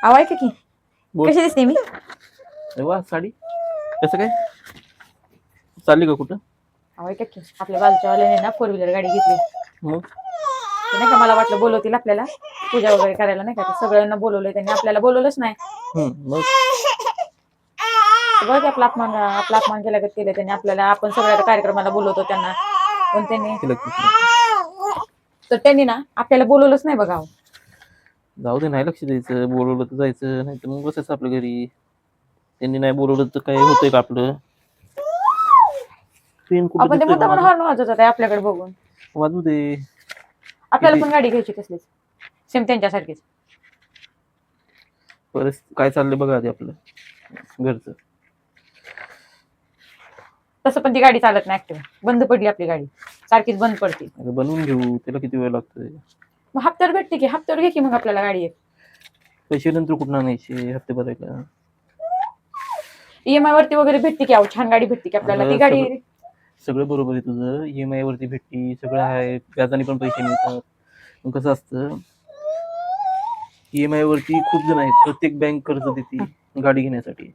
आवाय का की बोल. कशी दिसते मी? अरे वा साडी कसं काय चालली का कुठं? आवाय का की आपल्या बाजूच्यावाल्याने ना 4 व्हीलर गाडी घेतली. मग ते नाही का मला वाटलं बोलवतील आपल्याला पूजा वगैरे करायला, नाही का ते सगळ्यांना बोलवलंय त्यांनी, आपल्याला बोलवलंच नाही. मग बघ आपला अपमान केला केलं त्यांनी आपल्याला. आपण सगळ्या कार्यक्रमाला बोलवतो त्यांना, पण त्यांनी तिला तर त्यांनी ना आपल्याला बोलवलंच नाही बघा. जाऊ दे, नाही लक्ष द्यायचं. बोलवलं तर जायचं, नाही तर मग बसायचं आपल्या घरी. त्यांनी नाही बोलवलं तर काय होतंय का आपलं? पेन कुठं आपण ते दिसतोय का मुद्दा माझं? हॉर्न वाजवत होता आपल्याकडे बघून. वाजू दे. आपल्याला किती पण गाडी घ्यायची तसलीच सेम त्यांच्यासारखीच. परत काय चाललंय बघा आधी आपलं घरचं. तसं पण ती गाडी चालत नाही, ऍक्टिव्ह बंद पडली आपली गाडी, सारखीच बंद पडते. आता बनवून घेऊ, त्याला किती वेळ लागतोय? मग हप्त्यावर भेटते की, हप्त्यावर घे की मग आपल्याला गाडी एक. पैसे नंतर कुठून आणायचे हप्ते भरायला? EMI वरती वगैरे भेटते की, छान गाडी भेटते की आपल्याला ती गाडी. सगळं बरोबर आहे तुझं. EMI वरती भेटती, सगळं आहे, व्याजाने पण पैसे मिळतात. मग कसं असतं, EMI वरती खूप जण आहेत, प्रत्येक बँक कर्ज देते गाडी घेण्यासाठी.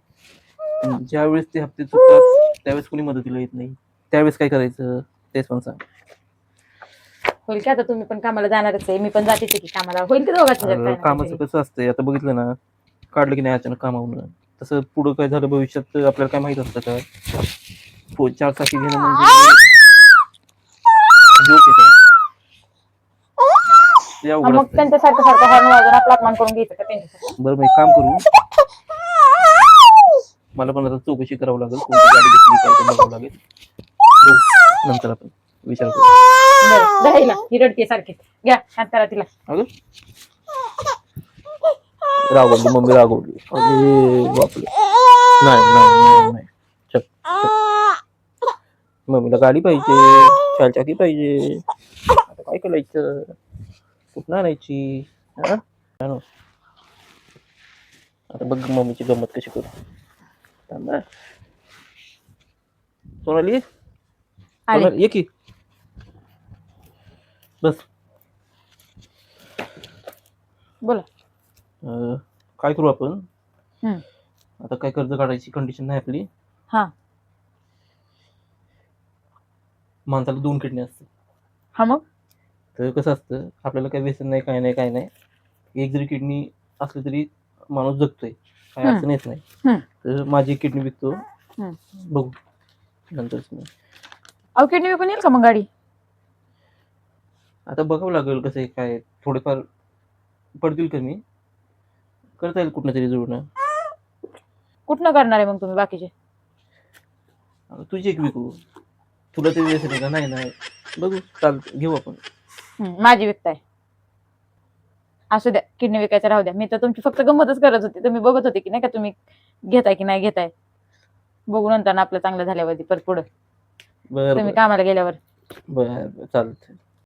ज्यावेळेस ते हप्ते चुकतात त्यावेळेस कोणी मदतीला येत नाही. त्यावेळेस काय करायचं तेच पण सांग. होईल की, आता तुम्ही पण कामाला जाणारच आहे, मी पण जातेच की कामाला, होईल की दोघांचं कामाचं कसं असतंय, आता बघितलं ना, काढलं की नाही अचानक कामावून, तसं पुढं काय झालं भविष्यात आपल्याला काय माहित असतं का? 4 चाकी घेणं म्हणजे जोक आहे का? मग त्यांच्यासारखं सारखं हॉर्न वाजवून आपला अपमान करून घ्यायचं का त्यांच्यासाठी? बरं, मग एक काम करू, मला पण आता चौकशी करावं लागेल, कोणती गाडी घेतली काय ते बघावं लागेल. नंतर आपण विचार करू. राहिला ही रडते सारखी, घ्या शांत करा तिला. अगं रागवली मम्मी, रागवली. अरे बापरे, नाही नाही नाही, चल मम्मीला गाडी पाहिजे, 4 चाकी पाहिजे. आता काय करायचं, कुठं आणायची? आता बघ मम्मीची गंमत कशी करू. थांबा सोनाली, ये की, बस. बोला. काय करू आपण आता? काय कर्ज काढायची कंडिशन नाही आपली. हा, माणसाला 2 किडनी असते. हा, मग तर कसं असतं, आपल्याला काही व्यसन नाही, काय नाही, काय नाही. एक जरी किडनी असली तरी माणूस जगतोय, काय अडचण येत नाही. तर माझी किडनी विकतो, बघू नंतर. किडनी विकून येईल का मग गाडी? आता बघावं लागेल कसं आहे काय, थोडेफार पडतील कमी, करता येईल कुठनं तरी जुळणं. कुठनं करणार आहे मग तुम्ही बाकीचे? तुझी एक विकू, तुला तरी व्यसन आहे का? नाही नाही, बघू, चालतं, घेऊ आपण. माझी विकताय, असू द्या, किडनी विकायचं राहू द्या. मी तर तुमची फक्त गंमतच करत होते, तुम्ही बघत होते की नाही का तुम्ही घेताय की नाही घेताय. बघू नंतर आपलं चांगलं झाल्यावरती परत पुढं, तुम्ही कामाला गेल्यावर. बरं चालतं.